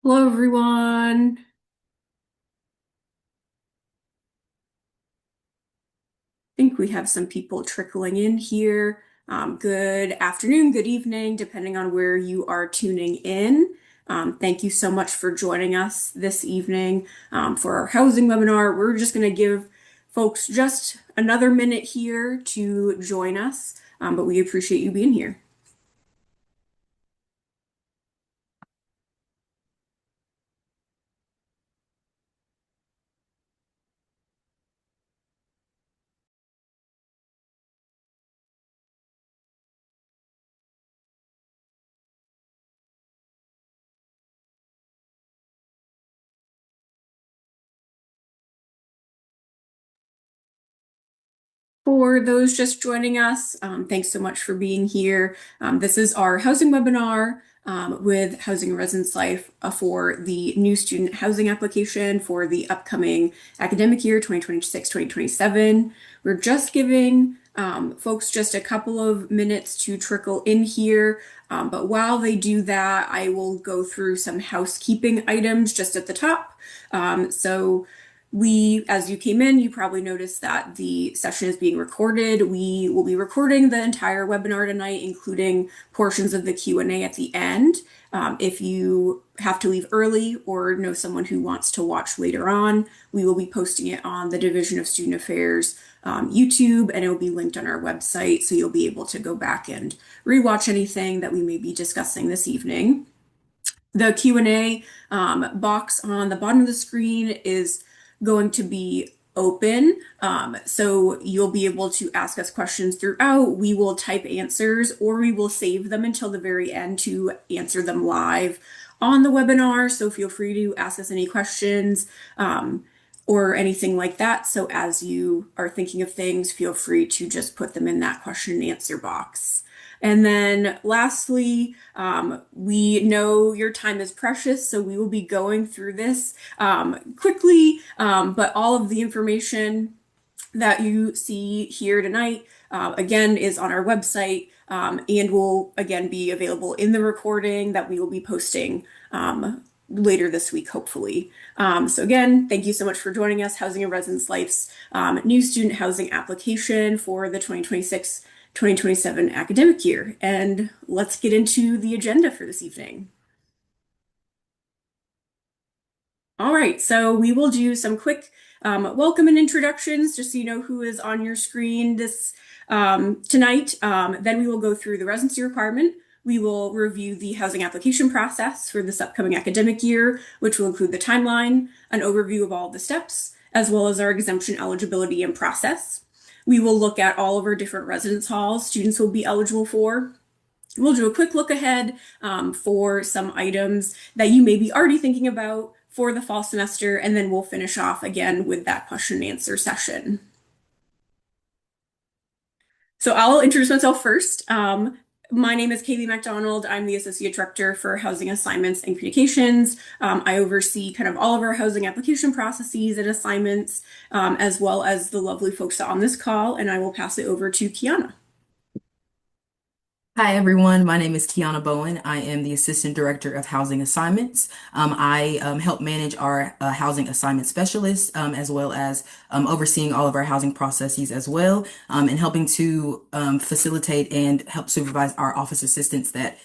Hello, everyone. I think we have some people trickling in here. Good afternoon, good evening, depending on where you are tuning in. Thank you so much for joining us this evening for our housing webinar. We're just going to give folks just another minute here to join us, but we appreciate you being here. For those just joining us, thanks so much for being here. This is our housing webinar with Housing and Residence Life for the new student housing application for the upcoming academic year 2026-2027. We're just giving folks just a couple of minutes to trickle in here, but while they do that, I will go through some housekeeping items just at the top. As you came in, you probably noticed that the session is being recorded. We will be recording the entire webinar tonight, including portions of the Q&A at the end. If you have to leave early or know someone who wants to watch later on, we will be posting it on the Division of Student Affairs YouTube, and it will be linked on our website, so you'll be able to go back and rewatch anything that we may be discussing this evening. The Q&A box on the bottom of the screen is going to be open. So you'll be able to ask us questions throughout. We will type answers or we will save them until the very end to answer them live on the webinar. So feel free to ask us any questions or anything like that. So as you are thinking of things, feel free to just put them in that question and answer box. And then lastly, we know your time is precious, so we will be going through this quickly, but all of the information that you see here tonight, again, is on our website and will again be available in the recording that we will be posting later this week, hopefully. So again, thank you so much for joining us. Housing and Residence Life's new student housing application for the 2026-2027 academic year. And let's get into the agenda for this evening. All right, so we will do some quick welcome and introductions just so you know who is on your screen this tonight. Then we will go through the residency requirement. We will review the housing application process for this upcoming academic year, which will include the timeline, an overview of all the steps, as well as our exemption eligibility and process. We will look at all of our different residence halls students will be eligible for. We'll do a quick look ahead for some items that you may be already thinking about for the fall semester, and then we'll finish off again with that question and answer session. So I'll introduce myself first. My name is Kaylee McDonald. I'm the Associate Director for Housing Assignments and Communications. I oversee kind of all of our housing application processes and assignments, as well as the lovely folks on this call, and I will pass it over to Kiana. Hi, everyone. My name is Kiana Bowen. I am the Assistant Director of Housing Assignments. I help manage our housing assignment specialist, as well as overseeing all of our housing processes as well, and helping to facilitate and help supervise our office assistants that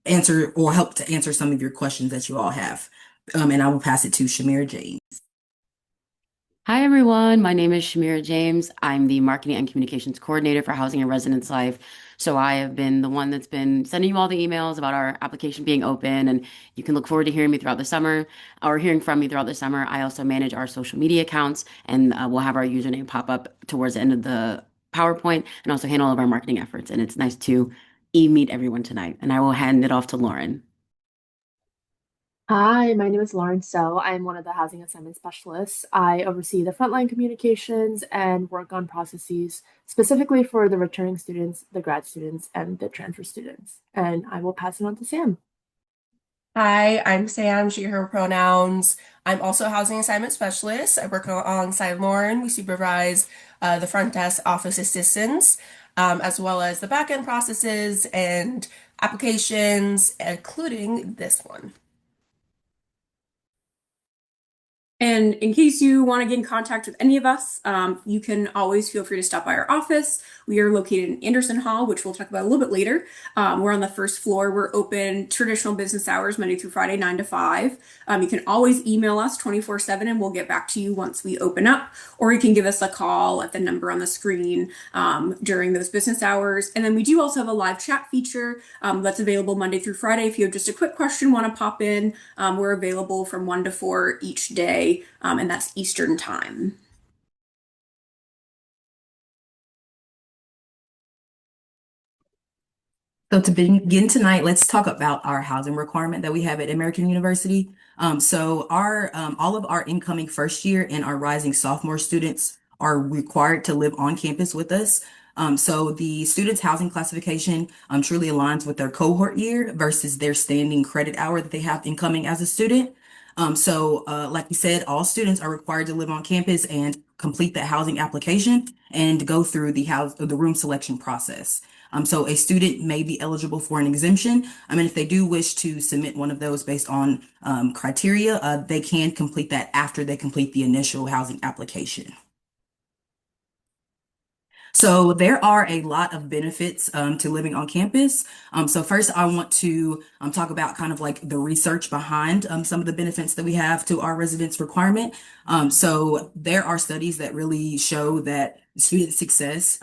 answer or help to answer some of your questions that you all have. And I will pass it to Shamira James. Hi, everyone. My name is Shamira James. I'm the Marketing and Communications Coordinator for Housing and Residence Life. So I have been the one that's been sending you all the emails about our application being open, and you can look forward to hearing me throughout the summer or hearing from me throughout the summer. I also manage our social media accounts, and we'll have our username pop up towards the end of the PowerPoint and also handle all of our marketing efforts. And it's nice to meet everyone tonight. And I will hand it off to Lauren. Hi, my name is Lauren So. I'm one of the housing assignment specialists. I oversee the frontline communications and work on processes specifically for the returning students, the grad students, and the transfer students. And I will pass it on to Sam. Hi, I'm Sam, she, her pronouns. I'm also a housing assignment specialist. I work alongside Lauren. We supervise the front desk office assistants, as well as the back end processes and applications, including this one. And in case you want to get in contact with any of us, you can always feel free to stop by our office. We are located in Anderson Hall, which we'll talk about a little bit later. We're on the first floor. We're open traditional business hours, Monday through Friday, 9 to 5. You can always email us 24/7 and we'll get back to you once we open up, or you can give us a call at the number on the screen during those business hours. And then we do also have a live chat feature that's available Monday through Friday. If you have just a quick question, want to pop in, we're available from 1 to 4 each day, and that's Eastern time. So to begin tonight, let's talk about our housing requirement that we have at American University. So our all of our incoming first year and our rising sophomore students are required to live on campus with us. So the students' housing classification truly aligns with their cohort year versus their standing credit hour that they have incoming as a student. Like you said, all students are required to live on campus and complete that housing application and go through the room selection process. So a student may be eligible for an exemption. And if they do wish to submit one of those based on criteria, they can complete that after they complete the initial housing application. So there are a lot of benefits to living on campus. So first, I want to talk about kind of like the research behind some of the benefits that we have to our residence requirement. So there are studies that really show that student success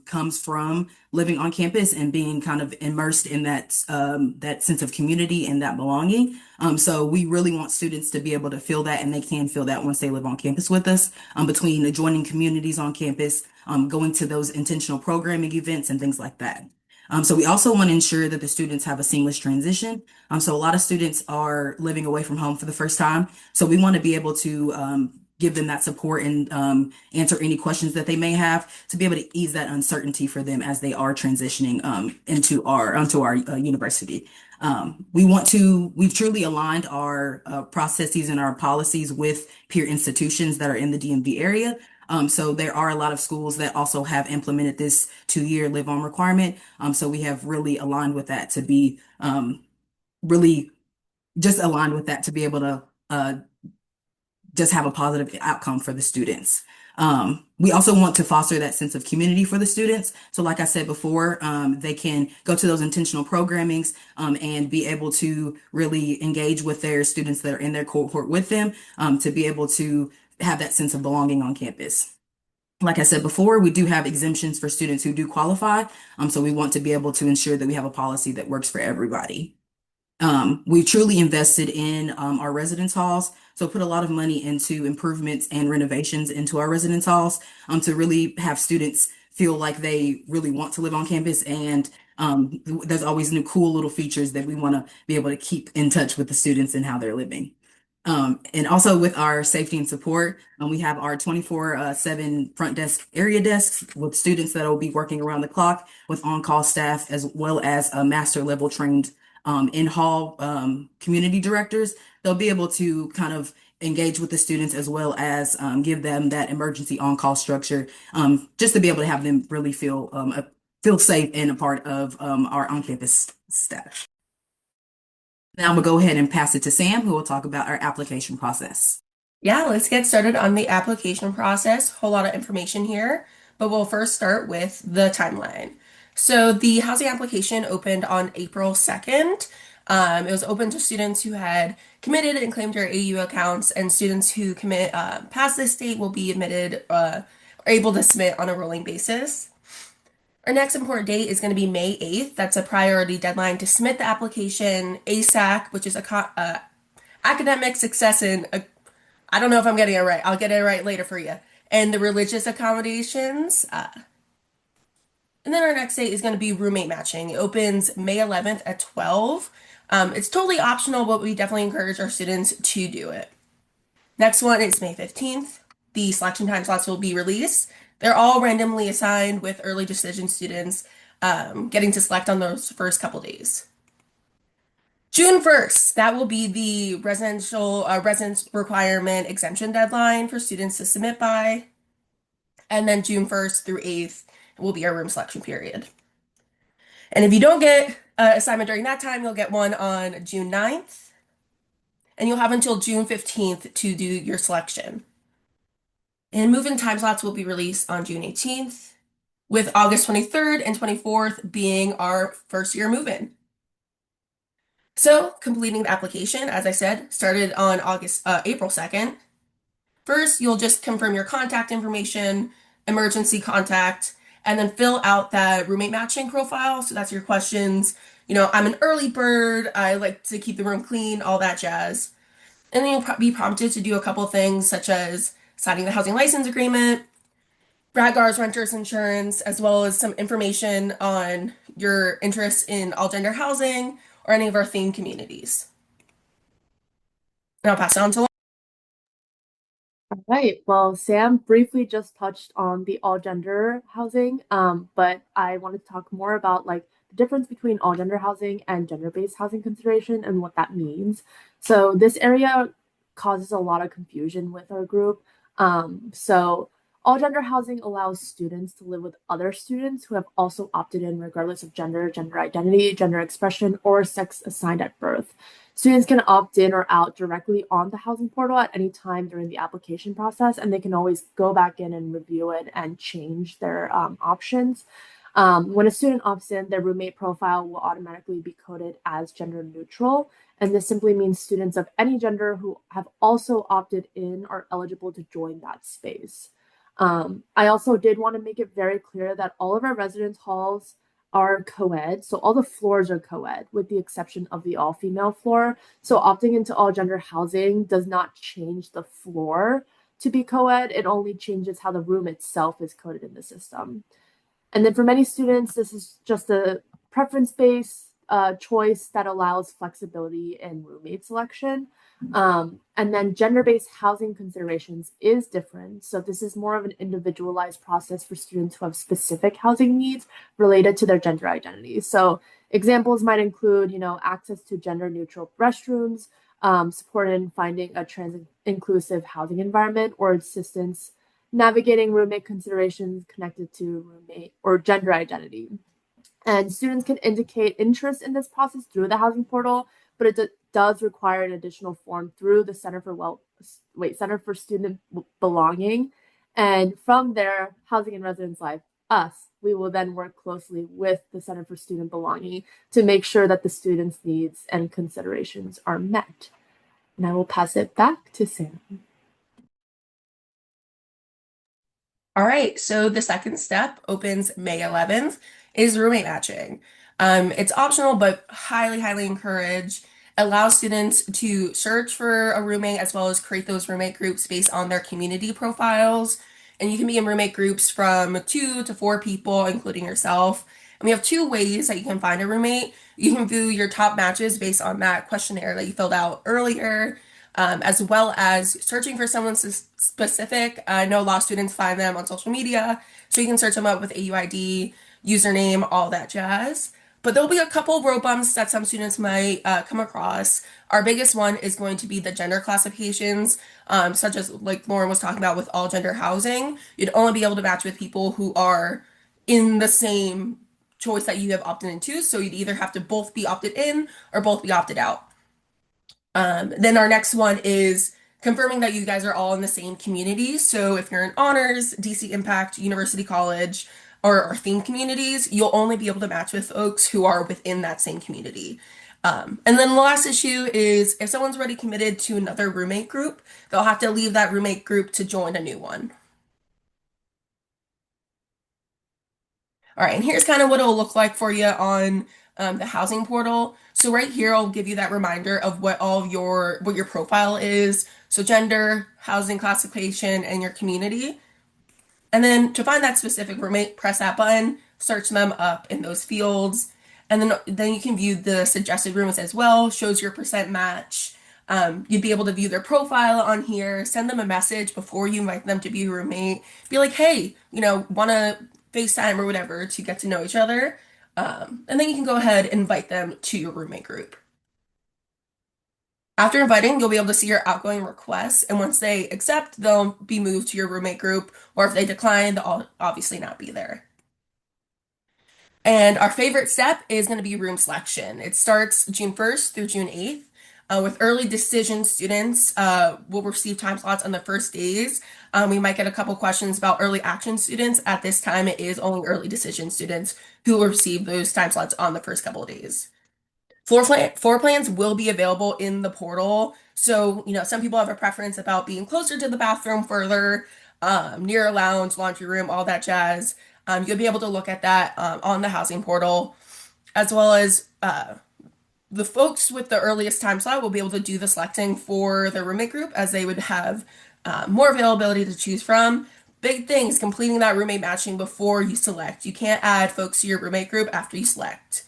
comes from living on campus and being kind of immersed in that sense of community and that belonging. So we really want students to be able to feel that, and they can feel that once they live on campus with us, between adjoining communities on campus, going to those intentional programming events and things like that. So we also want to ensure that the students have a seamless transition. So a lot of students are living away from home for the first time. So we want to be able to give them that support and answer any questions that they may have to be able to ease that uncertainty for them as they are transitioning onto our university. We've truly aligned our processes and our policies with peer institutions that are in the DMV area. So there are a lot of schools that also have implemented this 2-year live on requirement. So we have really aligned with that to be really just aligned with that to be able to just have a positive outcome for the students. We also want to foster that sense of community for the students. So like I said before, they can go to those intentional programmings and be able to really engage with their students that are in their cohort with them to be able to have that sense of belonging on campus. Like I said before, we do have exemptions for students who do qualify. So we want to be able to ensure that we have a policy that works for everybody. We truly invested in our residence halls, so put a lot of money into improvements and renovations into our residence halls to really have students feel like they really want to live on campus. And there's always new cool little features that we want to be able to keep in touch with the students and how they're living. And also with our safety and support, we have our 24/7 front desk area desks with students that will be working around the clock with on-call staff, as well as master level trained in-hall community directors. They'll be able to kind of engage with the students as well as give them that emergency on-call structure, just to be able to have them really feel safe and a part of our on-campus staff. Now I'm gonna go ahead and pass it to Sam, who will talk about our application process. Yeah, let's get started on the application process. Whole lot of information here, but we'll first start with the timeline. So the housing application opened on April 2nd. It was open to students who had committed and claimed their AU accounts, and students who commit past this date will be admitted or able to submit on a rolling basis. Our next important date is going to be May 8th. That's a priority deadline to submit the application. ASAC, which is academic success in, I don't know if I'm getting it right. I'll get it right later for you. And the religious accommodations. And then our next date is going to be roommate matching. It opens May 11th at 12. It's totally optional, but we definitely encourage our students to do it. Next one is May 15th. The selection time slots will be released. They're all randomly assigned with early decision students getting to select on those first couple days. June 1st, that will be the residence requirement exemption deadline for students to submit by. And then June 1st through 8th will be our room selection period. And if you don't get an assignment during that time, you'll get one on June 9th. and you'll have until June 15th to do your selection. And move-in time slots will be released on June 18th, with August 23rd and 24th being our first year move-in. So, completing the application, as I said, started on April 2nd. First, you'll just confirm your contact information, emergency contact, and then fill out that roommate matching profile. So that's your questions. I'm an early bird. I like to keep the room clean, all that jazz. And then you'll be prompted to do a couple things such as signing the housing license agreement, Bradgar's renter's insurance, as well as some information on your interest in all gender housing or any of our themed communities. And I'll pass it on to All right. Well, Sam briefly just touched on the all gender housing, but I wanted to talk more about like the difference between all gender housing and gender-based housing consideration and what that means. So this area causes a lot of confusion with our group. So all gender housing allows students to live with other students who have also opted in regardless of gender, gender identity, gender expression, or sex assigned at birth. Students can opt in or out directly on the housing portal at any time during the application process, and they can always go back in and review it and change their options. When a student opts in, their roommate profile will automatically be coded as gender neutral, and this simply means students of any gender who have also opted in are eligible to join that space. I also did want to make it very clear that all of our residence halls are co-ed. So all the floors are co-ed with the exception of the all-female floor. So opting into all gender housing does not change the floor to be co-ed. It only changes how the room itself is coded in the system. And then for many students, this is just a preference-based choice that allows flexibility in roommate selection. And then gender-based housing considerations is different. So this is more of an individualized process for students who have specific housing needs related to their gender identity. So examples might include, access to gender-neutral restrooms, support in finding a trans-inclusive housing environment, or assistance navigating roommate considerations connected to roommate or gender identity. And students can indicate interest in this process through the housing portal, but it does require an additional form through the Center for Student Belonging. And from there, Housing and Residence Life, we will then work closely with the Center for Student Belonging to make sure that the students' needs and considerations are met. And I will pass it back to Sam. All right, so the second step opens May 11th is roommate matching. It's optional, but highly, highly encouraged. Allows students to search for a roommate as well as create those roommate groups based on their community profiles. And you can be in roommate groups from 2 to 4 people, including yourself. And we have 2 ways that you can find a roommate. You can view your top matches based on that questionnaire that you filled out earlier, as well as searching for someone specific. I know law students find them on social media, so you can search them up with AUID, username, all that jazz. But there'll be a couple of road bumps that some students might come across. Our biggest one is going to be the gender classifications, such as like Lauren was talking about with all gender housing. You'd only be able to match with people who are in the same choice that you have opted into. So you'd either have to both be opted in or both be opted out. Then our next one is confirming that you guys are all in the same community. So if you're in honors, DC Impact, University College, or themed communities, you'll only be able to match with folks who are within that same community. And then the last issue is if someone's already committed to another roommate group, they'll have to leave that roommate group to join a new one. All right, and here's kind of what it'll look like for you on the housing portal. So right here, I'll give you that reminder of what your profile is. So gender, housing classification, and your community. And then to find that specific roommate, press that button, search them up in those fields. And then you can view the suggested rooms as well, shows your percent match. You'd be able to view their profile on here, send them a message before you invite them to be a roommate. Be like, hey, want to FaceTime or whatever to get to know each other. And then you can go ahead and invite them to your roommate group. After inviting, you'll be able to see your outgoing requests, and once they accept, they'll be moved to your roommate group, or if they decline, they'll obviously not be there. And our favorite step is going to be room selection. It starts June 1st through June 8th. With early decision students, will receive time slots on the first days. We might get a couple questions about early action students. At this time, it is only early decision students who will receive those time slots on the first couple of days. Floor plans will be available in the portal. So, some people have a preference about being closer to the bathroom, further, near a lounge, laundry room, all that jazz. You'll be able to look at that on the housing portal, as well as the folks with the earliest time slot will be able to do the selecting for the roommate group as they would have more availability to choose from. Big thing is completing that roommate matching before you select. You can't add folks to your roommate group after you select.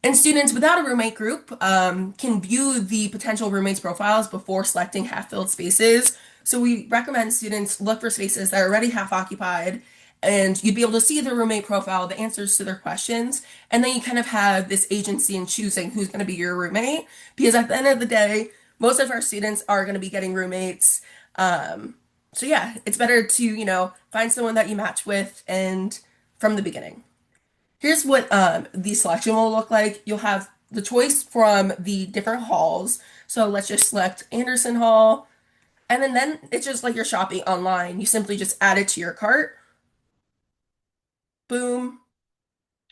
And students without a roommate group can view the potential roommates' profiles before selecting half-filled spaces. So we recommend students look for spaces that are already half occupied, and you'd be able to see the roommate profile, the answers to their questions, and then you kind of have this agency in choosing who's going to be your roommate. Because at the end of the day, most of our students are going to be getting roommates. So yeah, it's better to, find someone that you match with and from the beginning. Here's what the selection will look like. You'll have the choice from the different halls. So let's just select Anderson Hall. And then it's just like you're shopping online. You simply just add it to your cart. Boom.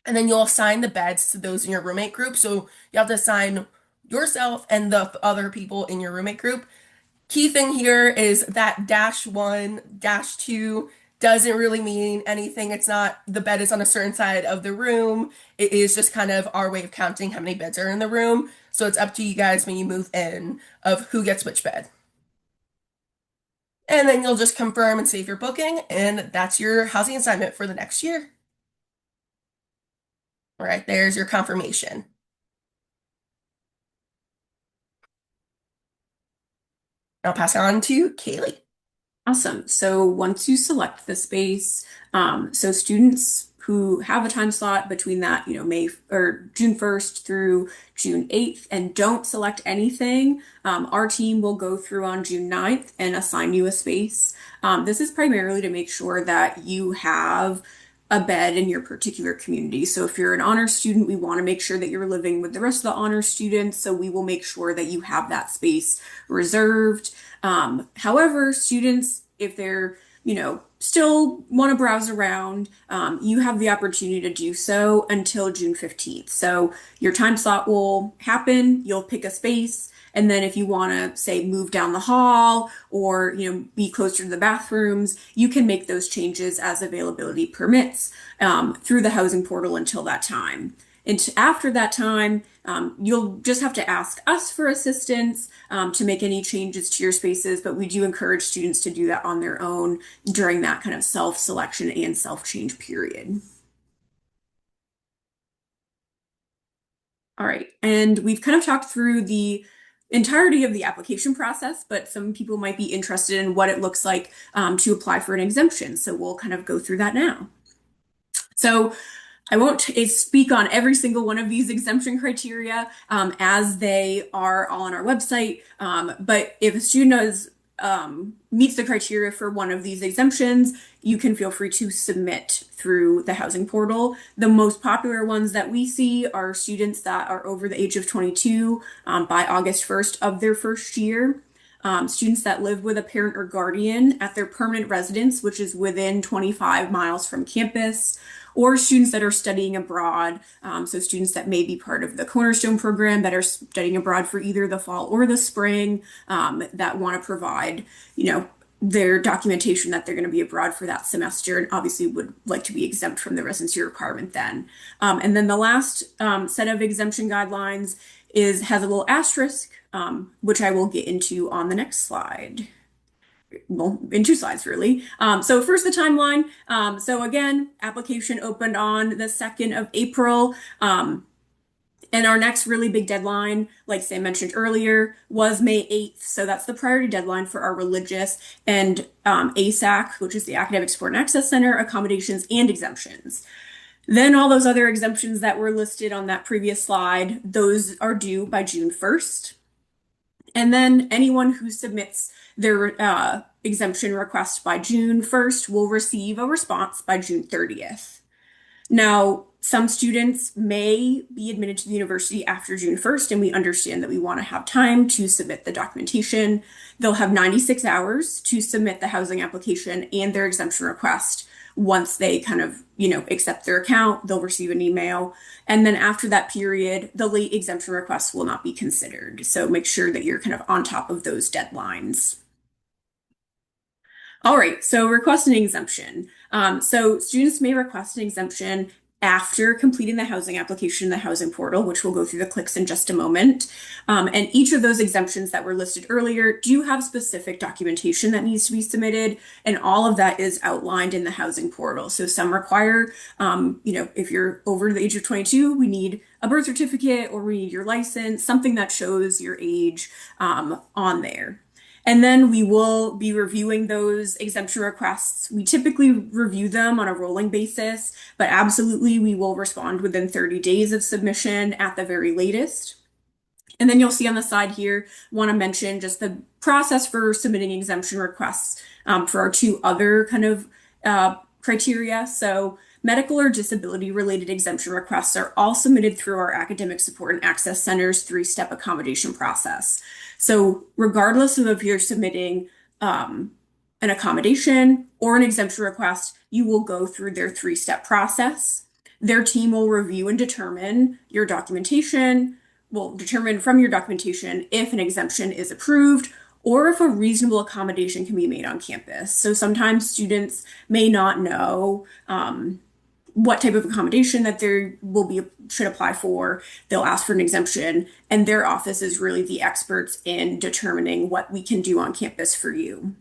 And then you'll assign the beds to those in your roommate group. So you have to assign yourself and the other people in your roommate group. Key thing here is that -1, -2 doesn't really mean anything. It's not the bed is on a certain side of the room. It is just kind of our way of counting how many beds are in the room. So it's up to you guys when you move in of who gets which bed. And then you'll just confirm and save your booking, and that's your housing assignment for the next year. All right, there's your confirmation. I'll pass it on to Kaylee. Awesome. So once you select the space, so students who have a time slot between that, May or June 1st through June 8th and don't select anything, our team will go through on June 9th and assign you a space. This is primarily to make sure that you have a bed in your particular community. So if you're an honor student, we want to make sure that you're living with the rest of the honor students. So we will make sure that you have that space reserved. However, students, if they're, still want to browse around, you have the opportunity to do so until June 15th. So your time slot will happen, you'll pick a space, and then if you want to, say, move down the hall or, be closer to the bathrooms, you can make those changes as availability permits through the housing portal until that time. And after that time, you'll just have to ask us for assistance to make any changes to your spaces, but we do encourage students to do that on their own during that kind of self-selection and self-change period. All right, and we've kind of talked through the entirety of the application process, but some people might be interested in what it looks like to apply for an exemption. So we'll kind of go through that now. So I won't speak on every single one of these exemption criteria as they are all on our website, but if a student meets the criteria for one of these exemptions, you can feel free to submit through the housing portal. The most popular ones that we see are students that are over the age of 22 by August 1st of their first year. Students that live with a parent or guardian at their permanent residence, which is within 25 miles from campus, or students that are studying abroad. So students that may be part of the Cornerstone program that are studying abroad for either the fall or the spring that want to provide, their documentation that they're going to be abroad for that semester and obviously would like to be exempt from the residency requirement then. And then the last set of exemption guidelines has a little asterisk, which I will get into on the next slide. Well, in two slides, really. So first, the timeline. So again, application opened on the 2nd of April. And our next really big deadline, like Sam mentioned earlier, was May 8th. So that's the priority deadline for our religious and ASAC, which is the Academic Support and Access Center, accommodations and exemptions. Then all those other exemptions that were listed on that previous slide, those are due by June 1st. And then anyone who submits their exemption request by June 1st will receive a response by June 30th. Now, Some students may be admitted to the university after June 1st, and we understand that we want to have time to submit the documentation. They'll have 96 hours to submit the housing application and their exemption request. Once they kind of, accept their account, they'll receive an email. And then after that period, the late exemption requests will not be considered. So make sure that you're kind of on top of those deadlines. All right, so request an exemption. So students may request an exemption after completing the housing application in the housing portal, which we'll go through the clicks in just a moment. And each of those exemptions that were listed earlier do have specific documentation that needs to be submitted, and all of that is outlined in the housing portal. So some require, if you're over the age of 22, we need a birth certificate or we need your license, something that shows your age on there. And then we will be reviewing those exemption requests. We typically review them on a rolling basis, but absolutely we will respond within 30 days of submission at the very latest. And then you'll see on the side here, want to mention just the process for submitting exemption requests for our two other kind of criteria. So medical or disability related exemption requests are all submitted through our Academic Support and Access Center's three-step accommodation process. So regardless of if you're submitting an accommodation or an exemption request, you will go through their three-step process. Their team will review and determine your documentation, will determine from your documentation if an exemption is approved or if a reasonable accommodation can be made on campus. So sometimes students may not know what type of accommodation that should apply for. They'll ask for an exemption, and their office is really the experts in determining what we can do on campus for you.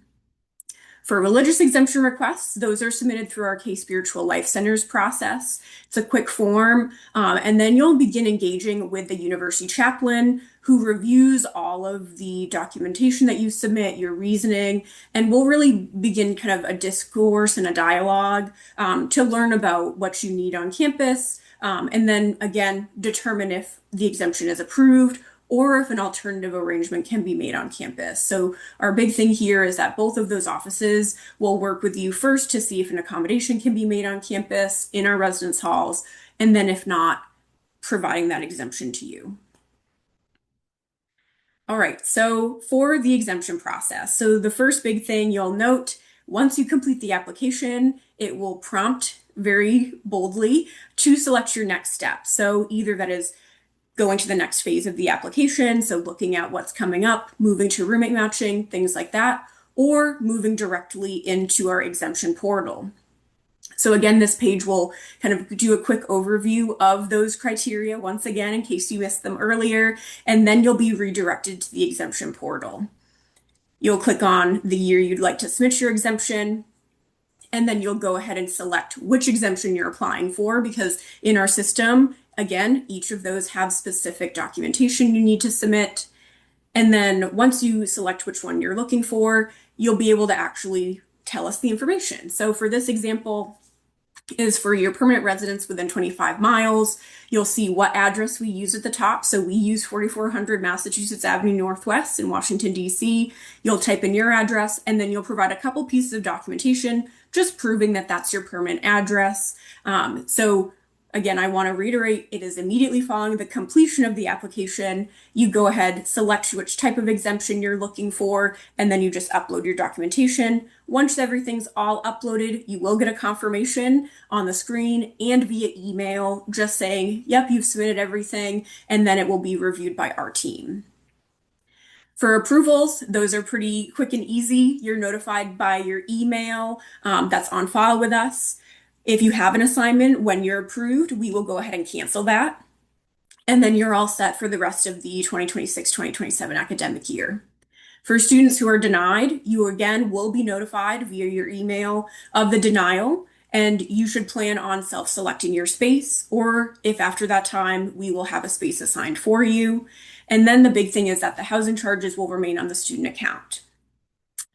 For religious exemption requests, those are submitted through our K Spiritual Life Center's process. It's a quick form, and then you'll begin engaging with the university chaplain who reviews all of the documentation that you submit, your reasoning, and we'll really begin kind of a discourse and a dialogue to learn about what you need on campus, and then again, determine if the exemption is approved or if an alternative arrangement can be made on campus. So our big thing here is that both of those offices will work with you first to see if an accommodation can be made on campus in our residence halls, and then if not, providing that exemption to you. All right, so for the exemption process, so the first big thing you'll note, once you complete the application, it will prompt very boldly to select your next step. So either that is going to the next phase of the application, so looking at what's coming up, moving to roommate matching, things like that, or moving directly into our exemption portal. So again, this page will kind of do a quick overview of those criteria once again, in case you missed them earlier, and then you'll be redirected to the exemption portal. You'll click on the year you'd like to submit your exemption, and then you'll go ahead and select which exemption you're applying for, because in our system, again, each of those have specific documentation you need to submit. And then once you select which one you're looking for, you'll be able to actually tell us the information. So for this example, is for your permanent residence within 25 miles. You'll see what address we use at the top. So we use 4400 Massachusetts Avenue Northwest in Washington, D.C. You'll type in your address, and then you'll provide a couple pieces of documentation just proving that that's your permanent address. So again, I want to reiterate, it is immediately following the completion of the application. You go ahead, select which type of exemption you're looking for, and then you just upload your documentation. Once everything's all uploaded, you will get a confirmation on the screen and via email just saying, yep, you've submitted everything, and then it will be reviewed by our team. For approvals, those are pretty quick and easy. You're notified by your email that's on file with us. If you have an assignment, when you're approved, we will go ahead and cancel that. And then you're all set for the rest of the 2026-2027 academic year. For students who are denied, you again will be notified via your email of the denial, and you should plan on self-selecting your space, or if after that time, we will have a space assigned for you. And then the big thing is that the housing charges will remain on the student account.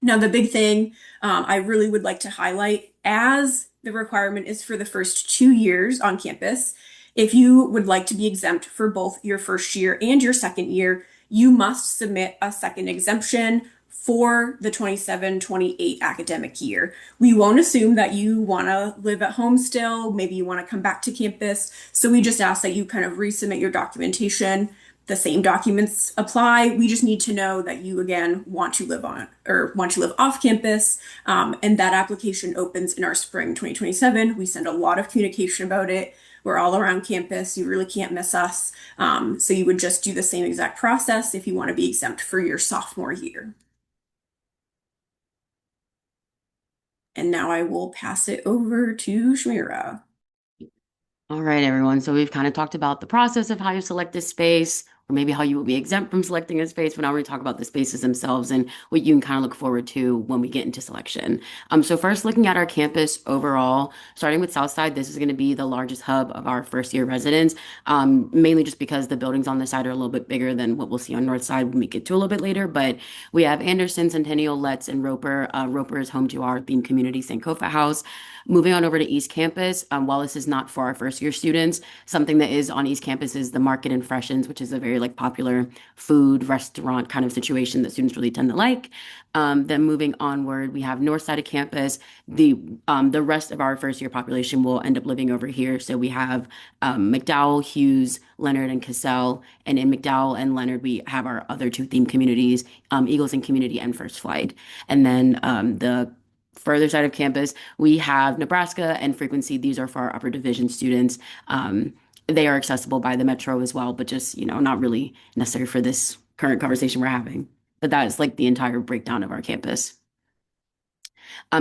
Now, the big thing I really would like to highlight, as the requirement is for the first 2 years on campus, if you would like to be exempt for both your first year and your second year, you must submit a second exemption for the 27-28 academic year. We won't assume that you want to live at home still. Maybe you want to come back to campus. So we just ask that you kind of resubmit your documentation. The same documents apply. We just need to know that you again want to live on or want to live off campus. And that application opens in our spring 2027. We send a lot of communication about it. We're all around campus. You really can't miss us. So you would just do the same exact process if you want to be exempt for your sophomore year. And now I will pass it over to Shmira. All right, everyone. So we've kind of talked about the process of how you select this space, or maybe how you will be exempt from selecting a space. But now we're going to talk about the spaces themselves and what you can kind of look forward to when we get into selection. So first, looking at our campus overall, starting with Southside, this is going to be the largest hub of our first year residents, mainly just because the buildings on this side are a little bit bigger than what we'll see on North Side when we get to a little bit later. But we have Anderson, Centennial, Letts, and Roper. Roper is home to our themed community, Sankofa House. Moving on over to East Campus, while this is not for our first year students, something that is on East Campus is the Market and Freshens, which is a very like popular food restaurant kind of situation that students really tend to like. Then moving onward, we have North Side of campus. The rest of our first year population will end up living over here. So we have McDowell, Hughes, Leonard, and Cassell. And in McDowell and Leonard, we have our other two theme communities, Eagles and Community and First Flight. And then the further side of campus, we have Nebraska and Frequency. These are for our upper division students. They are accessible by the Metro as well, but just, not really necessary for this current conversation we're having. But that is like the entire breakdown of our campus.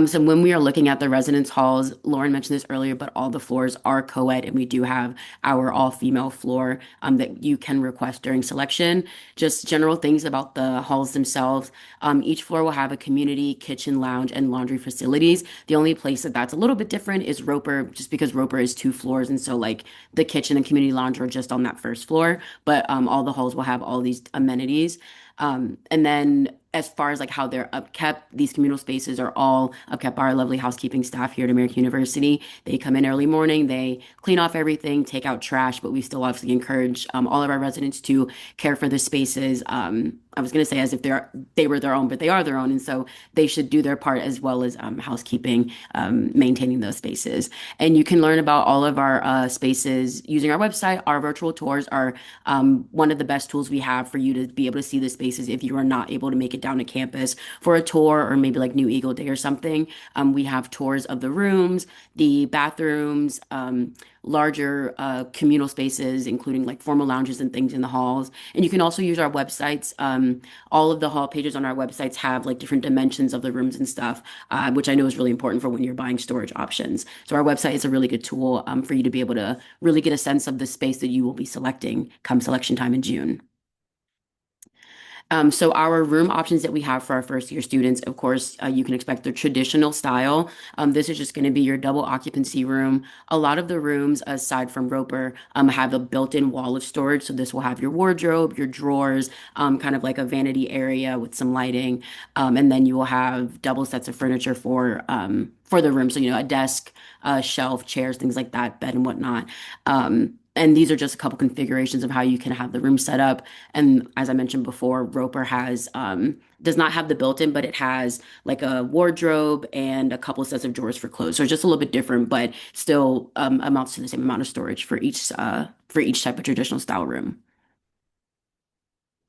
So when we are looking at the residence halls, Lauren mentioned this earlier, but all the floors are co-ed, and we do have our all-female floor that you can request during selection. Just general things about the halls themselves. Each floor will have a community, kitchen, lounge, and laundry facilities. The only place that's a little bit different is Roper, just because Roper is 2 floors, and so like the kitchen and community lounge are just on that first floor, but all the halls will have all these amenities. And then as far as like how they're upkept, these communal spaces are all upkept by our lovely housekeeping staff here at American University. They come in early morning, they clean off everything, take out trash, but we still obviously encourage all of our residents to care for the spaces. I was going to say as if they were their own, but they are their own. And so they should do their part as well as housekeeping, maintaining those spaces. And you can learn about all of our spaces using our website. Our virtual tours are one of the best tools we have for you to be able to see the spaces if you are not able to make it down to campus for a tour or maybe like New Eagle Day or something. We have tours of the rooms, the bathrooms, larger communal spaces, including like formal lounges and things in the halls. And you can also use our websites. All of the hall pages on our websites have like different dimensions of the rooms and stuff, which I know is really important for when you're buying storage options. So our website is a really good tool for you to be able to really get a sense of the space that you will be selecting come selection time in June. So our room options that we have for our first year students, of course, you can expect the traditional style. This is just going to be your double occupancy room. A lot of the rooms, aside from Roper, have a built-in wall of storage. So this will have your wardrobe, your drawers, kind of like a vanity area with some lighting. And then you will have double sets of furniture for the room. So, a desk, shelf, chairs, things like that, bed and whatnot. And these are just a couple configurations of how you can have the room set up. And as I mentioned before, Roper does not have the built-in, but it has like a wardrobe and a couple sets of drawers for clothes. So it's just a little bit different, but still amounts to the same amount of storage for each type of traditional style room.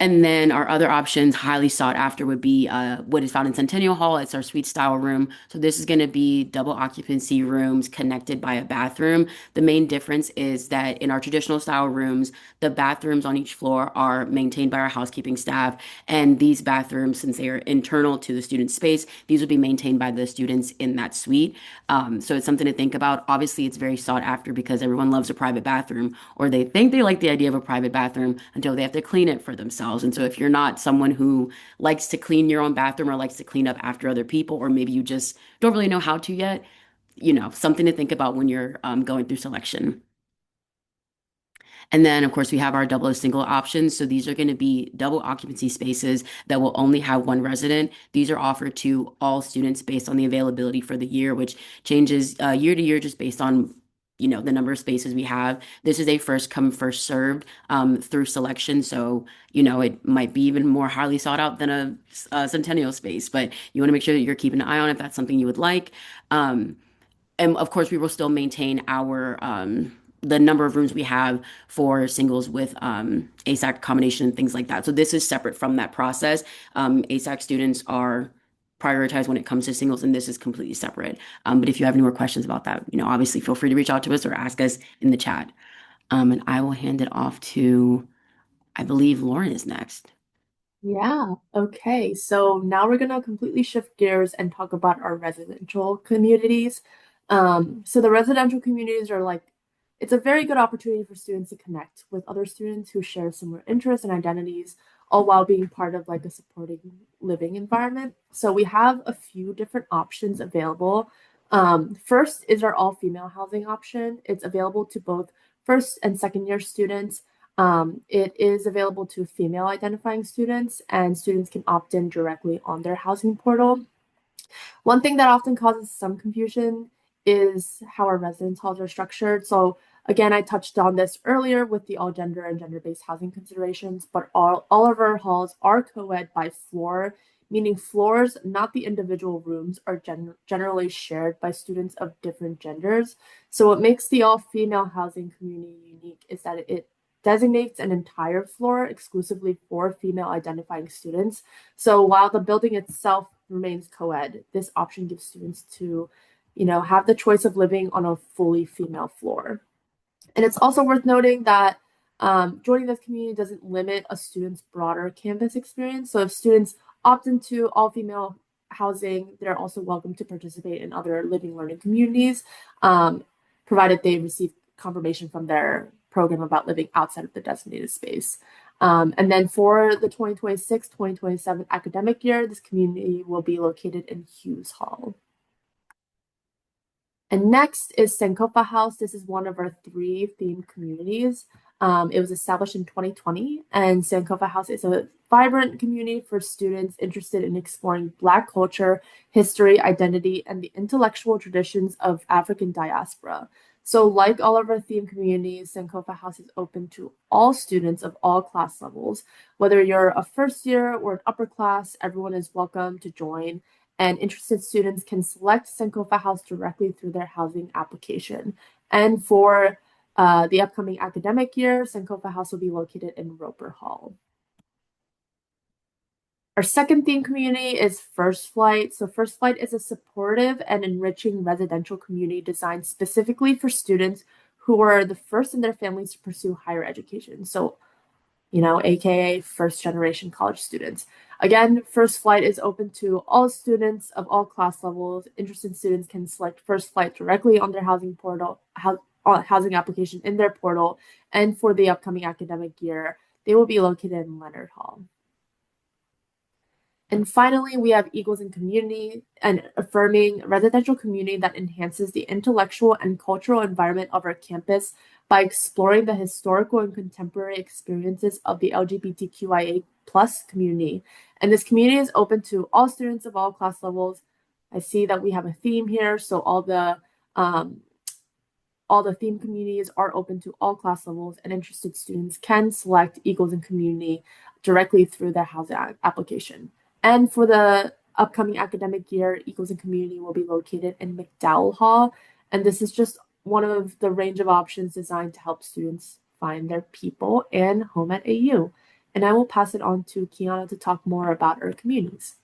And then our other options, highly sought after, would be what is found in Centennial Hall. It's our suite style room. So this is going to be double occupancy rooms connected by a bathroom. The main difference is that in our traditional style rooms, the bathrooms on each floor are maintained by our housekeeping staff. And these bathrooms, since they are internal to the student space, these will be maintained by the students in that suite. So it's something to think about. Obviously, it's very sought after because everyone loves a private bathroom, or they think they like the idea of a private bathroom until they have to clean it for themselves. And so if you're not someone who likes to clean your own bathroom or likes to clean up after other people, or maybe you just don't really know how to yet, something to think about when you're going through selection. And then, of course, we have our double or single options. So these are going to be double occupancy spaces that will only have one resident. These are offered to all students based on the availability for the year, which changes year to year just based on the number of spaces we have. This is a first come, first served through selection. So, it might be even more highly sought out than a Centennial space, but you want to make sure that you're keeping an eye on if that's something you would like. Um, and of course, we will still maintain our the number of rooms we have for singles with ASAC accommodation and things like that. So this is separate from that process. ASAC students are prioritized when it comes to singles, and this is completely separate. But if you have any more questions about that, obviously feel free to reach out to us or ask us in the chat. And I will hand it off to, I believe Lauren is next. Yeah, okay. So now we're gonna completely shift gears and talk about our residential communities. So the residential communities are like, it's a very good opportunity for students to connect with other students who share similar interests and identities, all while being part of like a supporting living environment. So we have a few different options available. First is our all-female housing option. It's available to both first and second year students. It is available to female identifying students, and students can opt in directly on their housing portal. One thing that often causes some confusion is how our residence halls are structured. So again, I touched on this earlier with the all gender and gender-based housing considerations, but all of our halls are co-ed by floor, meaning floors, not the individual rooms, are generally shared by students of different genders. So what makes the all-female housing community unique is that it designates an entire floor exclusively for female identifying students. So while the building itself remains co-ed, this option gives students to, have the choice of living on a fully female floor. And it's also worth noting that joining this community doesn't limit a student's broader campus experience. So if students opt into all female housing, they're also welcome to participate in other living learning communities, provided they receive confirmation from their program about living outside of the designated space. And then for the 2026-2027 academic year, this community will be located in Hughes Hall. And next is Sankofa House. This is one of our 3 themed communities. It was established in 2020, and Sankofa House is a vibrant community for students interested in exploring Black culture, history, identity, and the intellectual traditions of African diaspora. So like all of our theme communities, Sankofa House is open to all students of all class levels. Whether you're a first year or an upper class, everyone is welcome to join. And interested students can select Sankofa House directly through their housing application. And for the upcoming academic year, Sankofa House will be located in Roper Hall. Our second theme community is First Flight. So First Flight is a supportive and enriching residential community designed specifically for students who are the first in their families to pursue higher education. So, AKA first generation college students. Again, First Flight is open to all students of all class levels. Interested students can select First Flight directly on their housing portal, housing application in their portal. And for the upcoming academic year, they will be located in Leonard Hall. And finally, we have Equals in Community, an affirming residential community that enhances the intellectual and cultural environment of our campus by exploring the historical and contemporary experiences of the LGBTQIA plus community. And this community is open to all students of all class levels. I see that we have a theme here, so all the theme communities are open to all class levels, and interested students can select Equals in Community directly through their housing application. And for the upcoming academic year, Equals in Community will be located in McDowell Hall. And this is just one of the range of options designed to help students find their people and home at AU. And I will pass it on to Kiana to talk more about our communities.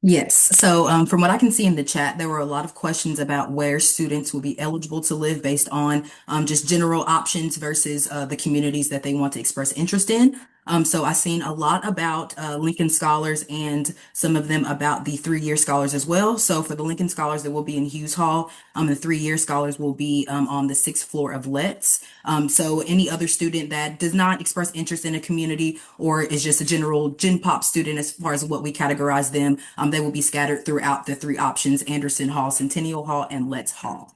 Yes. So from what I can see in the chat, there were a lot of questions about where students will be eligible to live based on just general options versus the communities that they want to express interest in. So I've seen a lot about Lincoln Scholars and some of them about the 3-year scholars as well. So for the Lincoln Scholars, they will be in Hughes Hall. The 3-year scholars will be on the 6th floor of Letts. So any other student that does not express interest in a community or is just a general Gen Pop student as far as what we categorize them, they will be scattered throughout the 3 options: Anderson Hall, Centennial Hall, and Letts Hall.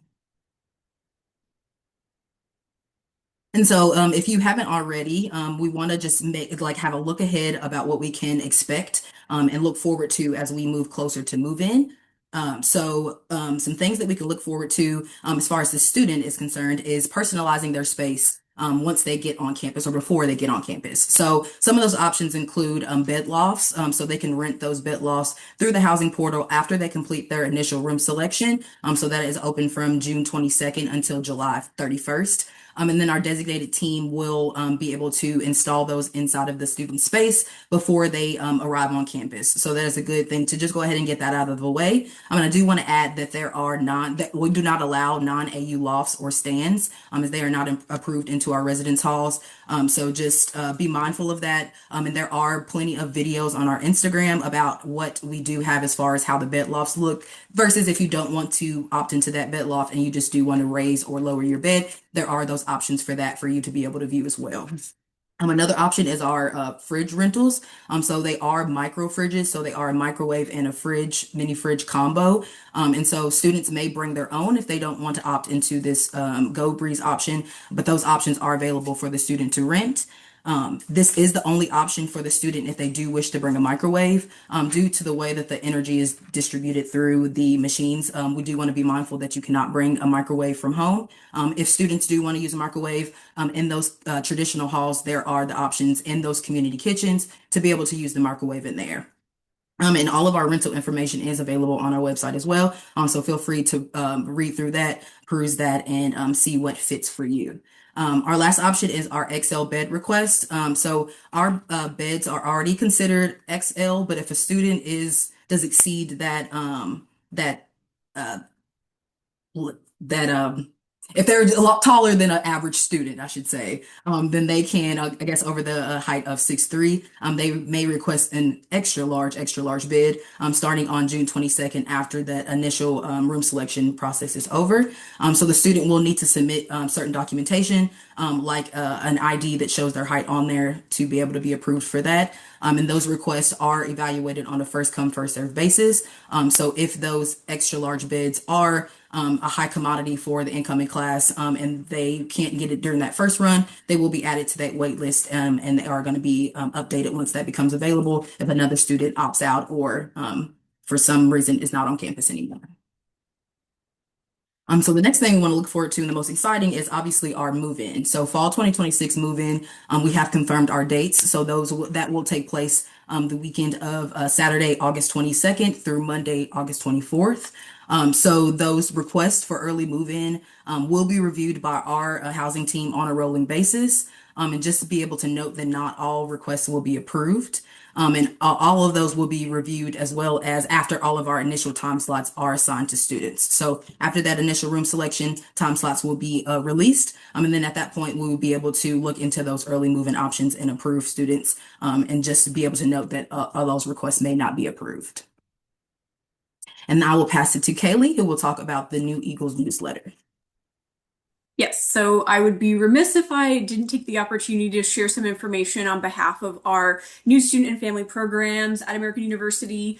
And so if you haven't already, we want to just have a look ahead about what we can expect and look forward to as we move closer to move in. Some things that we can look forward to as far as the student is concerned is personalizing their space once they get on campus or before they get on campus. So some of those options include bed lofts, so they can rent those bed lofts through the housing portal after they complete their initial room selection. So that is open from June 22nd until July 31st. And then our designated team will be able to install those inside of the student space before they arrive on campus. So that is a good thing to just go ahead and get that out of the way. And I do want to add that that we do not allow non-AU lofts or stands as they are not approved into our residence halls. So just be mindful of that. And there are plenty of videos on our Instagram about what we do have as far as how the bed lofts look versus if you don't want to opt into that bed loft and you just do want to raise or lower your bed, there are those options for that for you to be able to view as well. Another option is our fridge rentals. So they are micro fridges. So they are a microwave and a fridge, mini fridge combo. And so students may bring their own if they don't want to opt into this Go Breeze option, but those options are available for the student to rent. This is the only option for the student if they do wish to bring a microwave. Due to the way that the energy is distributed through the machines, we do want to be mindful that you cannot bring a microwave from home. If students do want to use a microwave in those traditional halls, there are the options in those community kitchens to be able to use the microwave in there. And all of our rental information is available on our website as well. So feel free to read through that, peruse that, and see what fits for you. Our last option is our XL bed request. So our beds are already considered XL, but if a student does exceed that uh, that if they're a lot taller than an average student, I should say, then they can, I guess, over the height of 6'3", they may request an extra large bid starting on June 22nd after that initial room selection process is over. So the student will need to submit certain documentation like an ID that shows their height on there to be able to be approved for that. And those requests are evaluated on a first come, first served basis. So if those extra large bids are a high commodity for the incoming class and they can't get it during that first run, they will be added to that wait list and they are going to be updated once that becomes available if another student opts out or for some reason is not on campus anymore. So the next thing we want to look forward to and the most exciting is obviously our move-in. So fall 2026 move-in, we have confirmed our dates. So that will take place the weekend of Saturday, August 22nd through Monday, August 24th. So those requests for early move-in will be reviewed by our housing team on a rolling basis. And just to be able to note that not all requests will be approved. And all of those will be reviewed as well as after all of our initial time slots are assigned to students. So after that initial room selection, time slots will be released. And then at that point, we will be able to look into those early move-in options and approve students and just be able to note that all those requests may not be approved. And now I will pass it to Kaylee, who will talk about the New Eagles newsletter. Yes, so I would be remiss if I didn't take the opportunity to share some information on behalf of our new student and family programs at American University.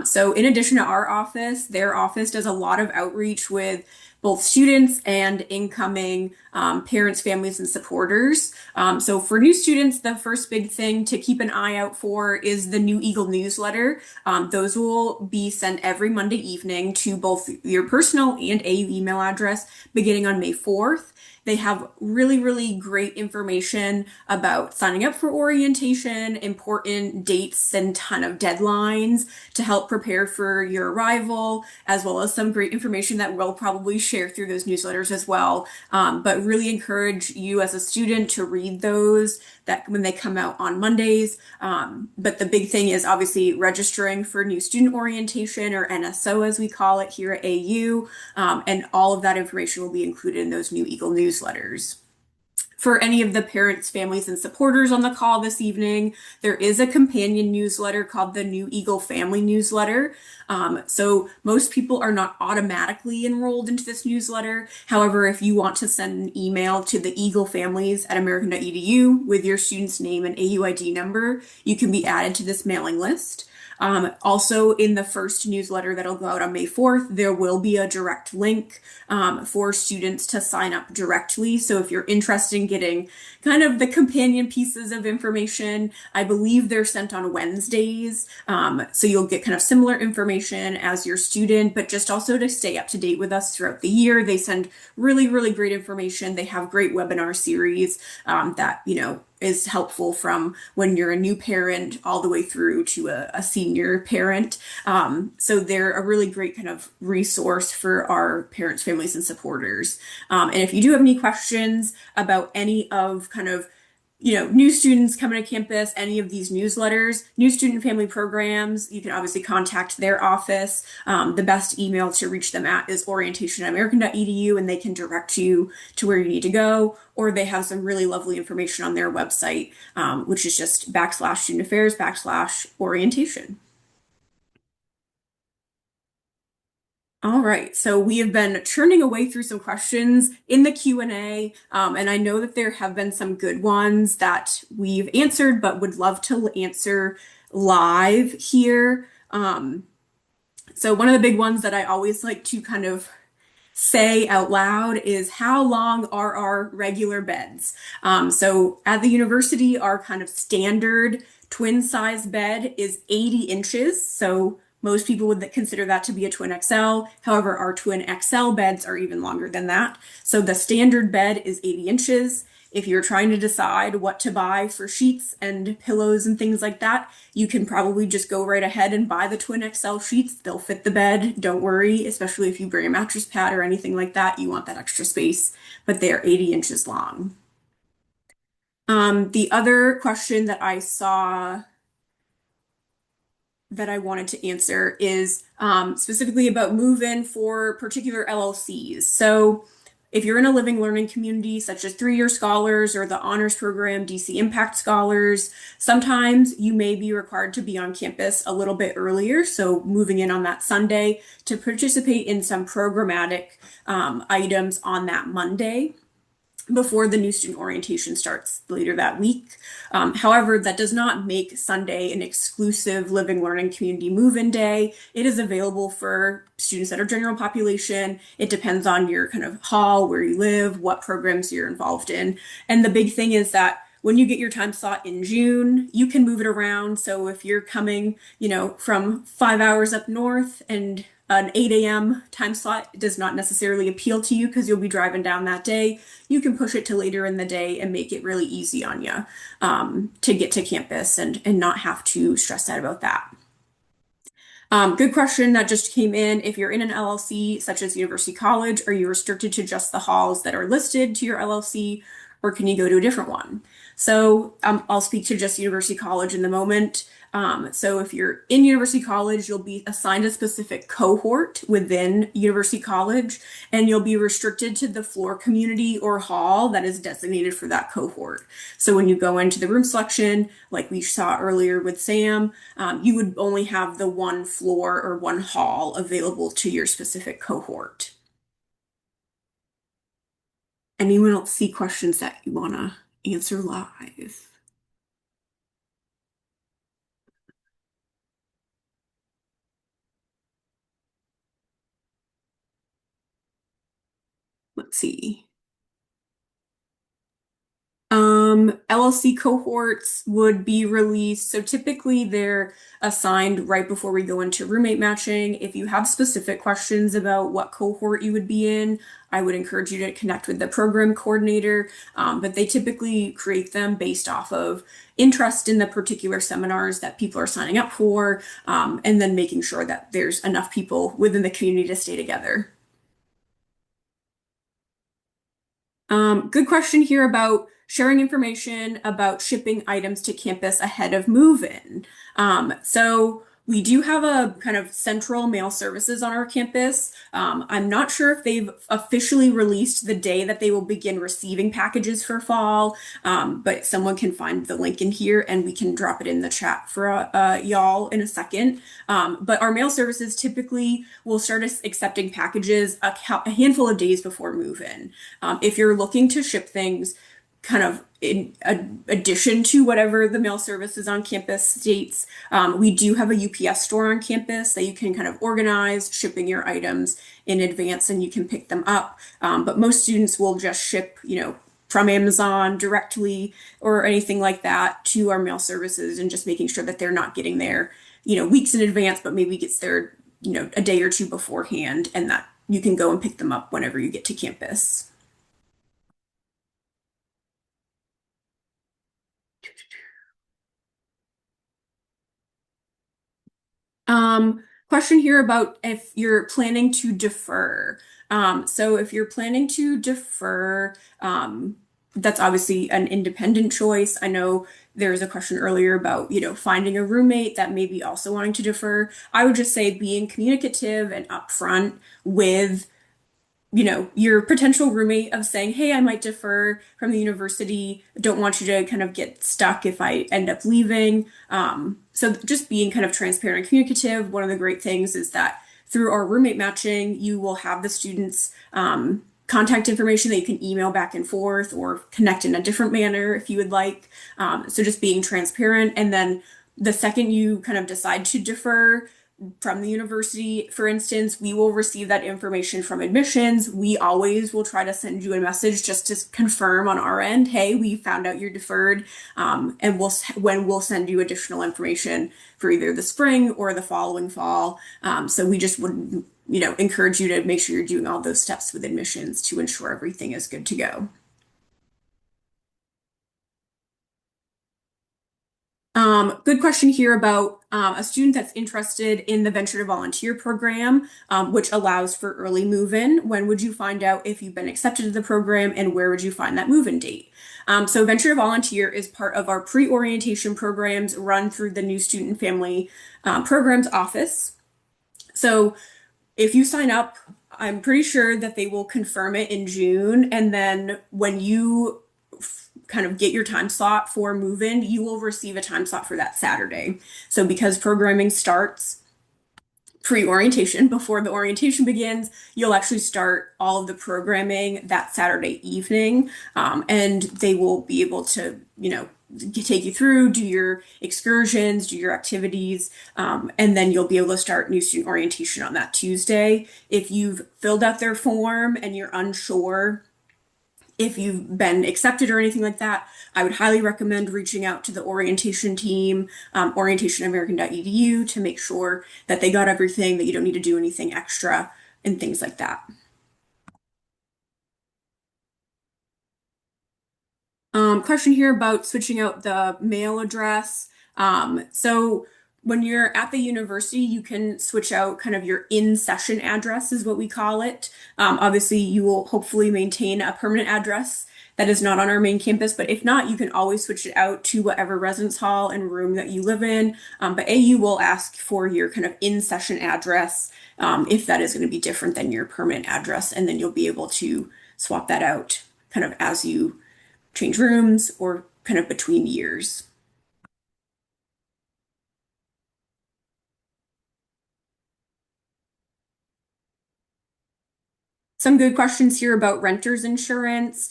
So in addition to our office, their office does a lot of outreach with both students and incoming parents, families, and supporters. So for new students, the first big thing to keep an eye out for is the New Eagle newsletter. Those will be sent every Monday evening to both your personal and AU email address beginning on May 4th. They have really, really great information about signing up for orientation, important dates, and ton of deadlines to help prepare for your arrival, as well as some great information that we'll probably share through those newsletters as well. But really encourage you as a student to read those that when they come out on Mondays. But the big thing is obviously registering for new student orientation, or NSO as we call it here at AU. And all of that information will be included in those New Eagle newsletters. For any of the parents, families, and supporters on the call this evening, there is a companion newsletter called the New Eagle Family Newsletter. So most people are not automatically enrolled into this newsletter. However, if you want to send an email to the Eagle families at american.edu with your student's name and AUID number, you can be added to this mailing list. Also, in the first newsletter that'll go out on May 4th, there will be a direct link for students to sign up directly. So if you're interested in getting kind of the companion pieces of information, I believe they're sent on Wednesdays. So you'll get kind of similar information as your student, but just also to stay up to date with us throughout the year. They send really, really great information. They have great webinar series that, is helpful from when you're a new parent all the way through to a senior parent. So they're a really great kind of resource for our parents, families, and supporters. And if you do have any questions about any of kind of new students coming to campus, any of these newsletters, new student family programs, you can obviously contact their office. The best email to reach them at is orientation@american.edu, and they can direct you to where you need to go, or they have some really lovely information on their website, which is just /studentaffairs/orientation. All right, so we have been churning away through some questions in the Q&A, and I know that there have been some good ones that we've answered, but would love to answer live here. So one of the big ones that I always like to kind of say out loud is, how long are our regular beds? So at the university, our kind of standard twin size bed is 80 inches. So most people would consider that to be a twin XL. However, our twin XL beds are even longer than that. So the standard bed is 80 inches. If you're trying to decide what to buy for sheets and pillows and things like that, you can probably just go right ahead and buy the twin XL sheets. They'll fit the bed. Don't worry, especially if you bring a mattress pad or anything like that, you want that extra space, but they're 80 inches long. The other question that I saw that I wanted to answer is specifically about move-in for particular LLCs. So if you're in a living learning community, such as 3-year scholars or the honors program, DC Impact Scholars, sometimes you may be required to be on campus a little bit earlier. So moving in on that Sunday to participate in some programmatic items on that Monday before the new student orientation starts later that week. However, that does not make Sunday an exclusive living learning community move-in day. It is available for students that are general population. It depends on your kind of hall, where you live, what programs you're involved in. And the big thing is that when you get your time slot in June, you can move it around. So if you're coming, from 5 hours up north and an 8 a.m. time slot does not necessarily appeal to you because you'll be driving down that day, you can push it to later in the day and make it really easy on you to get to campus and not have to stress out about that. Good question that just came in. If you're in an LLC, such as University College, are you restricted to just the halls that are listed to your LLC, or can you go to a different one? So I'll speak to just University College in the moment. So if you're in University College, you'll be assigned a specific cohort within University College, and you'll be restricted to the floor community or hall that is designated for that cohort. So when you go into the room selection, like we saw earlier with Sam, you would only have the one floor or one hall available to your specific cohort. Anyone else see questions that you want to answer live? Let's see. LLC cohorts would be released. So typically they're assigned right before we go into roommate matching. If you have specific questions about what cohort you would be in, I would encourage you to connect with the program coordinator. But they typically create them based off of interest in the particular seminars that people are signing up for, and then making sure that there's enough people within the community to stay together. Good question here about sharing information about shipping items to campus ahead of move-in. So we do have a kind of central mail services on our campus. I'm not sure if they've officially released the day that they will begin receiving packages for fall, but someone can find the link in here and we can drop it in the chat for y'all in a second. But our mail services typically will start accepting packages a handful of days before move-in. If you're looking to ship things kind of in addition to whatever the mail services on campus states. We do have a UPS store on campus that you can kind of organize shipping your items in advance and you can pick them up. But most students will just ship, from Amazon directly or anything like that to our mail services and just making sure that they're not getting there, weeks in advance, but maybe gets there, a day or two beforehand and that you can go and pick them up whenever you get to campus. Question here about if you're planning to defer. So if you're planning to defer, that's obviously an independent choice. I know there was a question earlier about, finding a roommate that may be also wanting to defer. I would just say being communicative and upfront with your potential roommate of saying, hey, I might defer from the university. Don't want you to kind of get stuck if I end up leaving. So just being kind of transparent and communicative. One of the great things is that through our roommate matching, you will have the students' contact information that you can email back and forth or connect in a different manner if you would like. So just being transparent. And then the second you kind of decide to defer, from the university, for instance, we will receive that information from admissions. We always will try to send you a message just to confirm on our end, hey, we found out you're deferred, and we'll send you additional information for either the spring or the following fall. So we just would, encourage you to make sure you're doing all those steps with admissions to ensure everything is good to go. Good question here about a student that's interested in the Venture to Volunteer program, which allows for early move-in. When would you find out if you've been accepted to the program and where would you find that move-in date? So Venture to Volunteer is part of our pre-orientation programs run through the New Student Family Programs Office. So if you sign up, I'm pretty sure that they will confirm it in June. And then when you kind of get your time slot for move-in, you will receive a time slot for that Saturday. So because programming starts pre-orientation, before the orientation begins, you'll actually start all of the programming that Saturday evening. And they will be able to, take you through, do your excursions, do your activities, and then you'll be able to start new student orientation on that Tuesday. If you've filled out their form and you're unsure if you've been accepted or anything like that, I would highly recommend reaching out to the orientation team, orientationamerican.edu, to make sure that they got everything, that you don't need to do anything extra, and things like that. Question here about switching out the mail address. So when you're at the university, you can switch out kind of your in-session address is what we call it. Obviously, you will hopefully maintain a permanent address that is not on our main campus, but if not, you can always switch it out to whatever residence hall and room that you live in. But AU will ask for your kind of in-session address if that is going to be different than your permanent address, and then you'll be able to swap that out kind of as you change rooms or kind of between years. Some good questions here about renters insurance.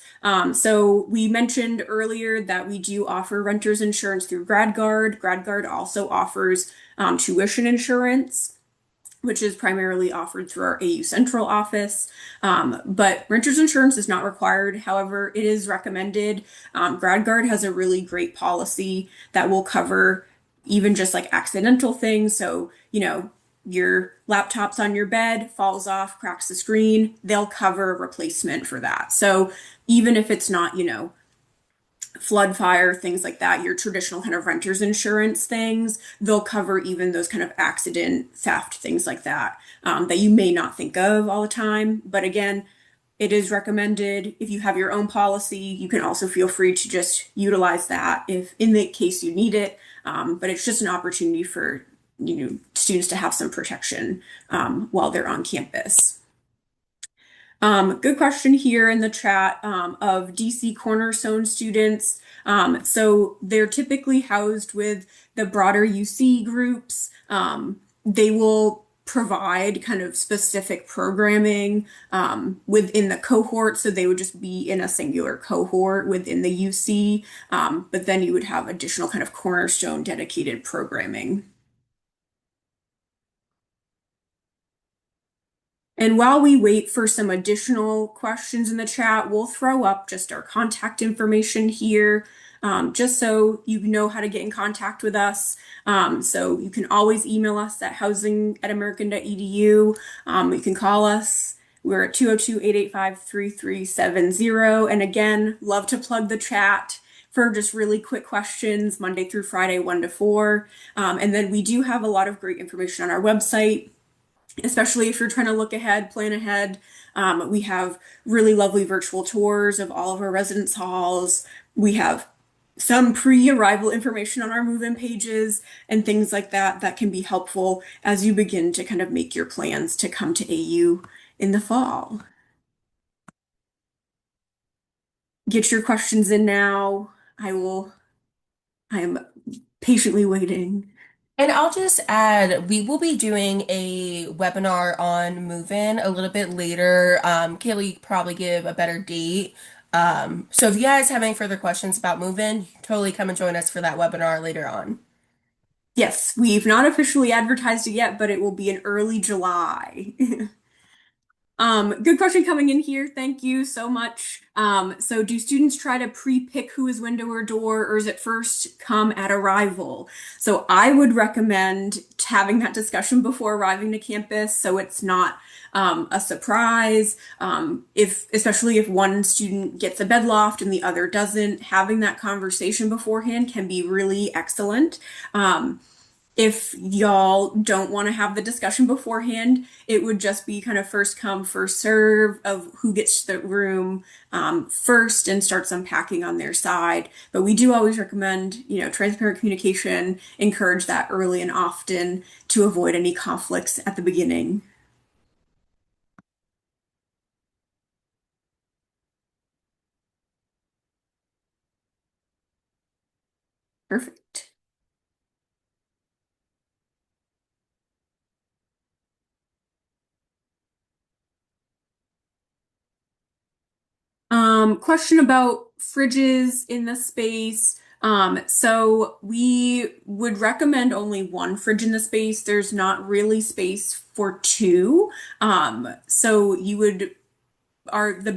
So we mentioned earlier that we do offer renters insurance through GradGuard. GradGuard also offers tuition insurance, which is primarily offered through our AU Central office. But renters insurance is not required. However, it is recommended. GradGuard has a really great policy that will cover even just like accidental things. So, your laptop's on your bed, falls off, cracks the screen, they'll cover a replacement for that. So even if it's not, flood, fire, things like that, your traditional kind of renter's insurance things, they'll cover even those kind of accident, theft, things like that, that you may not think of all the time. But again, it is recommended. If you have your own policy, you can also feel free to just utilize that if in the case you need it. But it's just an opportunity for students to have some protection while they're on campus. Good question here in the chat of DC Cornerstone students. So they're typically housed with the broader UC groups. They will provide kind of specific programming within the cohort. So they would just be in a singular cohort within the UC, but then you would have additional kind of cornerstone dedicated programming. And while we wait for some additional questions in the chat, we'll throw up just our contact information here, just so you know how to get in contact with us. So you can always email us at housing@american.edu. You can call us. We're at 202-885-3370. And again, love to plug the chat for just really quick questions, Monday through Friday, 1 to 4. And then we do have a lot of great information on our website, especially if you're trying to look ahead, plan ahead. We have really lovely virtual tours of all of our residence halls. We have some pre-arrival information on our move-in pages and things like that that can be helpful as you begin to kind of make your plans to come to AU in the fall. Get your questions in now. I am patiently waiting. And I'll just add, we will be doing a webinar on move-in a little bit later. Kaylee probably give a better date. So if you guys have any further questions about move-in, totally come and join us for that webinar later on. Yes, we've not officially advertised it yet, but it will be in early July. Good question coming in here. Thank you so much. So do students try to pre-pick who is window or door, or is it first come at arrival? So I would recommend having that discussion before arriving to campus so it's not a surprise. Especially if one student gets a bed loft and the other doesn't, having that conversation beforehand can be really excellent. If y'all don't want to have the discussion beforehand, it would just be kind of first come, first serve of who gets the room first and starts unpacking on their side. But we do always recommend, transparent communication, encourage that early and often to avoid any conflicts at the beginning. Perfect. Question about fridges in the space. So we would recommend only one fridge in the space. There's not really space for two. So the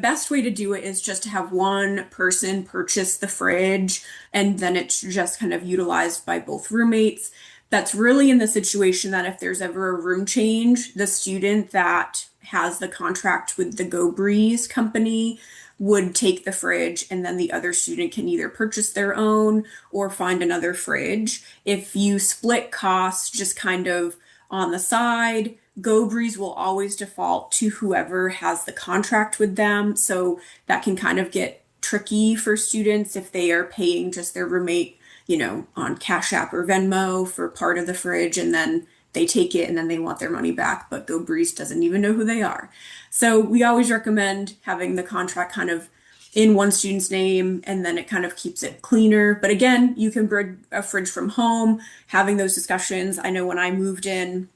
best way to do it is just to have one person purchase the fridge and then it's just kind of utilized by both roommates. That's really in the situation that if there's ever a room change, the student that has the contract with the Go Breeze company would take the fridge and then the other student can either purchase their own or find another fridge. If you split costs just kind of on the side, Go Breeze will always default to whoever has the contract with them. So that can kind of get tricky for students if they are paying just their roommate, on Cash App or Venmo for part of the fridge and then they take it and then they want their money back, but Go Breeze doesn't even know who they are. So we always recommend having the contract kind of in one student's name and then it kind of keeps it cleaner. But again, you can bring a fridge from home, having those discussions. I know when I moved in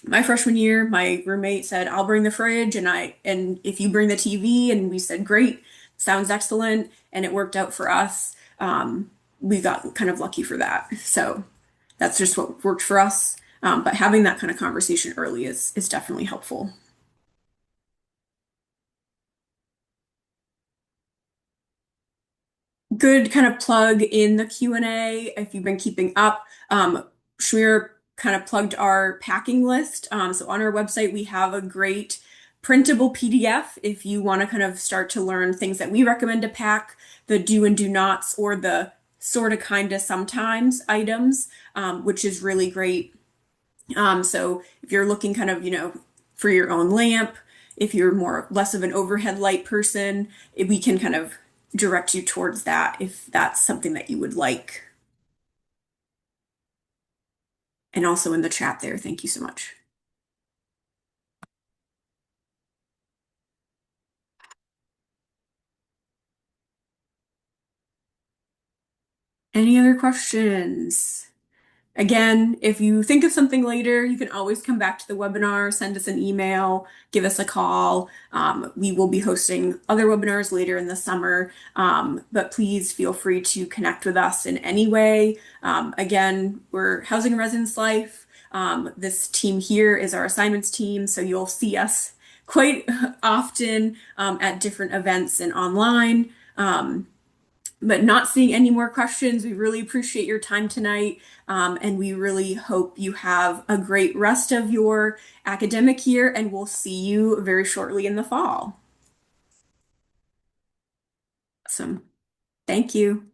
my freshman year, my roommate said, I'll bring the fridge and if you bring the TV, and we said, great, sounds excellent. And it worked out for us. We got kind of lucky for that. So that's just what worked for us. But having that kind of conversation early is definitely helpful. Good kind of plug in the Q&A if you've been keeping up. Shmir kind of plugged our packing list. So on our website, we have a great printable PDF if you want to kind of start to learn things that we recommend to pack, the do and do nots, or the sort of kind of sometimes items, which is really great. So if you're looking kind of, for your own lamp, if you're less of an overhead light person, we can kind of direct you towards that if that's something that you would like. And also in the chat there, thank you so much. Any other questions? Again, if you think of something later, you can always come back to the webinar, send us an email, give us a call. We will be hosting other webinars later in the summer, but please feel free to connect with us in any way. Again, we're Housing and Residence Life. This team here is our assignments team, so you'll see us quite often at different events and online. But not seeing any more questions. We really appreciate your time tonight, and we really hope you have a great rest of your academic year, and we'll see you very shortly in the fall. Awesome. Thank you.